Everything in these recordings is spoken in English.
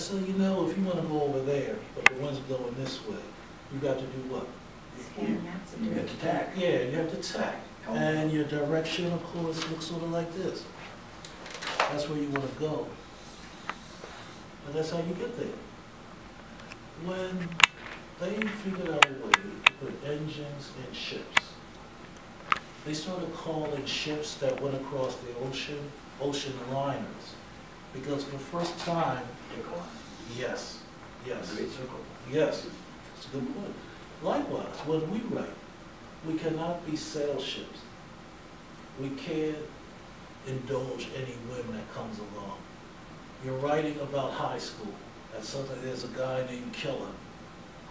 So you know, if you want to go over there, but the wind's blowing this way, you got to do what? You have to tack. Yeah, you have to tack. And your direction, of course, looks sort of like this. That's where you want to go. And that's how you get there. When they figured out a way to put engines in ships, they started calling ships that went across the ocean liners. Because for the first time, yes, Great circle. yes, it's a good point. Likewise, when we write, we cannot be sail ships. We can't indulge any whim that comes along. You're writing about high school, and suddenly there's a guy named Killer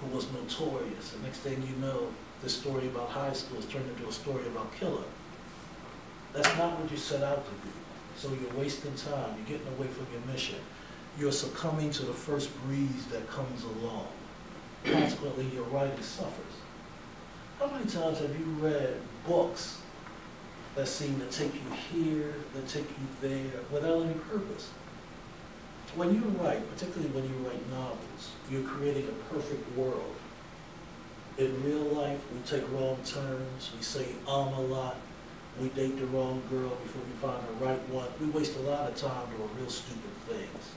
who was notorious. The next thing you know, this story about high school is turned into a story about Killer. That's not what you set out to do. So you're wasting time, you're getting away from your mission. You're succumbing to the first breeze that comes along. Consequently, your writing suffers. How many times have you read books that seem to take you here, that take you there, without any purpose? When you write, particularly when you write novels, you're creating a perfect world. In real life, we take wrong turns, we say a lot, we date the wrong girl before we find the right one. We waste a lot of time doing real stupid things.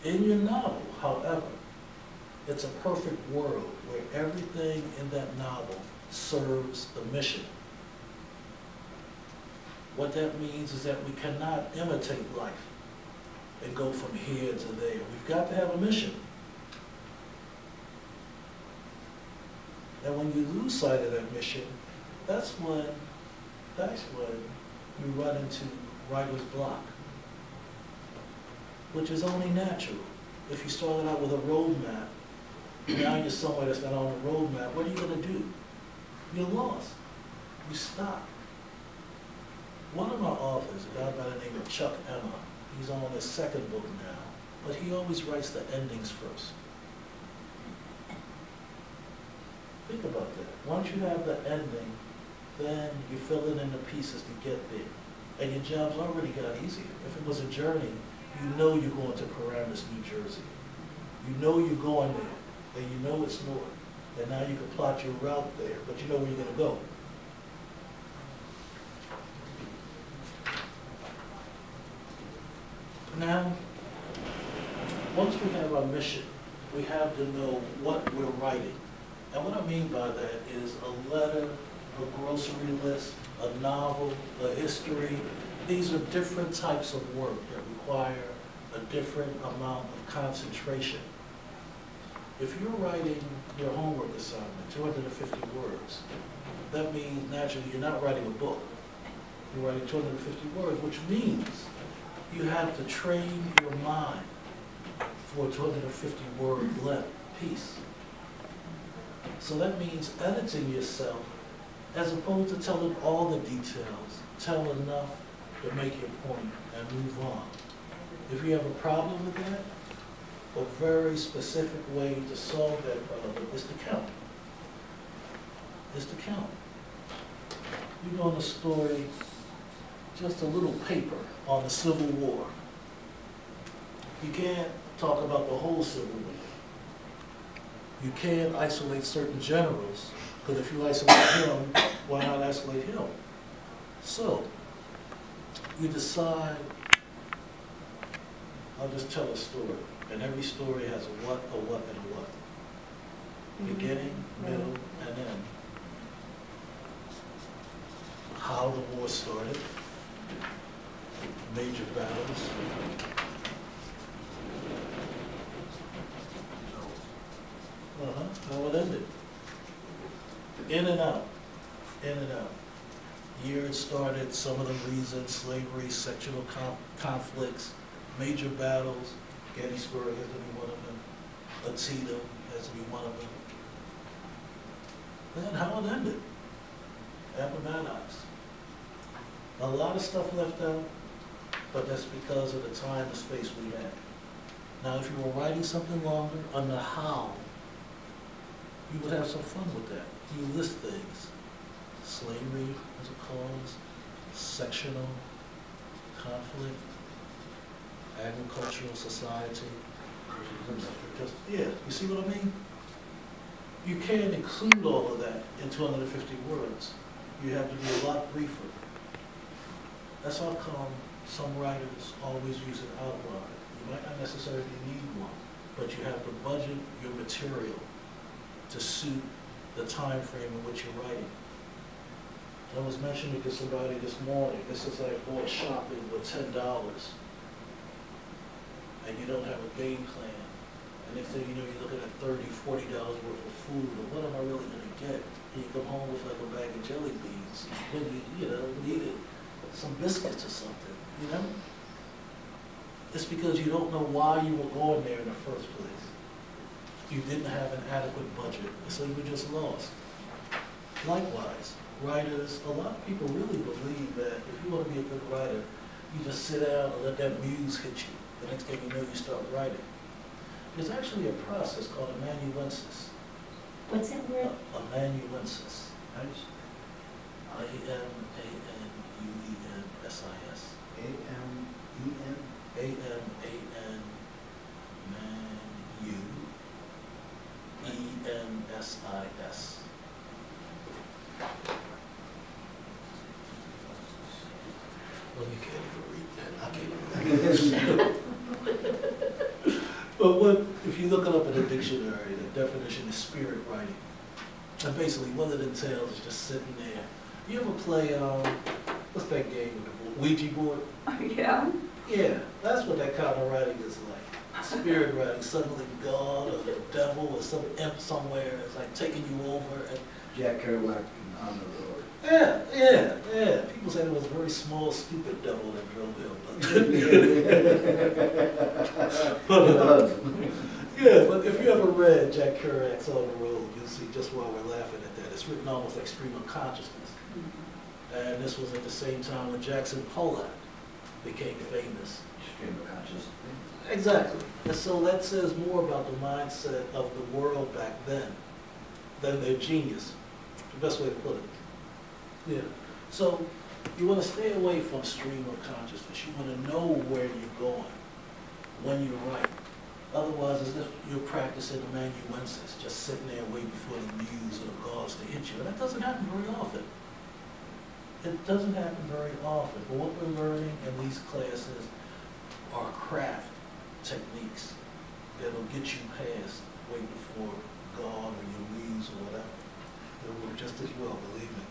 In your novel, however, it's a perfect world where everything in that novel serves the mission. What that means is that we cannot imitate life and go from here to there. We've got to have a mission. And when you lose sight of that mission, that's when you run into writer's block, which is only natural. If you started out with a roadmap, now you're somewhere that's not on the roadmap, what are you going to do? You're lost. You stop. One of my authors, a guy by the name of Chuck Emma, he's on his second book now, but he always writes the endings first. Think about that. Once you have the ending, then you fill in the pieces to get there. And your job's already got easier. If it was a journey, you know you're going to Paramus, New Jersey. You know you're going there, and you know it's north. And now you can plot your route there, but you know where you're going to go. Now, once we have our mission, we have to know what we're writing. And what I mean by that is a letter, a grocery list, a novel, a history. These are different types of work that require a different amount of concentration. If you're writing your homework assignment, 250 words, that means naturally you're not writing a book. You're writing 250 words, which means you have to train your mind for a 250-word length piece. So that means editing yourself as opposed to telling all the details. Tell enough to make your point and move on. If you have a problem with that, a very specific way to solve that problem is to count. Is to count. You go in a story, just a little paper on the Civil War. You can't talk about the whole Civil War. You can't isolate certain generals, because if you isolate him, why not isolate him? So, you decide, I'll just tell a story. And every story has a what, and a what. Beginning, middle, and end. How the war started, major battles, how it ended. In and out, in and out. Year it started, some of the reasons, slavery, sectional conflicts, major battles. Gettysburg has to be one of them. Antietam has to be one of them. Then how it ended. Appomattox. A lot of stuff left out, but that's because of the time and space we had. Now, if you were writing something longer on the how, you would have some fun with that. You list things. Slavery as a cause, sectional conflict, agricultural society, Just, yeah, you see what I mean? You can't include all of that in 250 words. You have to be a lot briefer. That's how come some writers always use an outline. You might not necessarily need one, but you have to budget your material to suit the time frame in which you're writing. I was mentioning to somebody this morning, this is like going shopping with $10 and you don't have a game plan. And next thing you know, you're looking at $30, $40 worth of food, and what am I really gonna get? And you come home with like a bag of jelly beans when you needed some biscuits or something, you know? It's because you don't know why you were going there in the first place. You didn't have an adequate budget, so you were just lost. Likewise, writers, a lot of people really believe that if you want to be a good writer, you just sit down and let that muse hit you. The next thing you know, you start writing. There's actually a process called amanuensis. What's that word? Amanuensis. I-M-A-N-U-E-N-S-I-S. A-M-E-N? A-M-A-N-U-E-N-S-I-S. Well, you can't even read that. I can't read that. But if you look it up in a dictionary, the definition is spirit writing. And basically what it entails is just sitting there. You ever play, what's that game with the board? Ouija board? Yeah. Yeah, that's what that kind of writing is like. Spirit writing, suddenly God or the devil or some imp somewhere is like taking you over. And Jack Kerouac on the road. yeah. People say there was a very small, stupid devil that drove him. But if you ever read Jack Kerouac's On the Road, you'll see just why we're laughing at that. It's written almost like stream of consciousness. And this was at the same time when Jackson Pollock became famous. Stream of consciousness. Exactly. And so that says more about the mindset of the world back then than their genius. The best way to put it. Yeah. So you want to stay away from stream of consciousness. You want to know where you're going when you write. Otherwise, as if you're practicing amanuensis, just sitting there waiting for the muse or the gods to hit you. And that doesn't happen very often. It doesn't happen very often. But what we're learning in these classes are craft techniques that'll get you past waiting for God or your muse or whatever. It'll work just as well, believe me.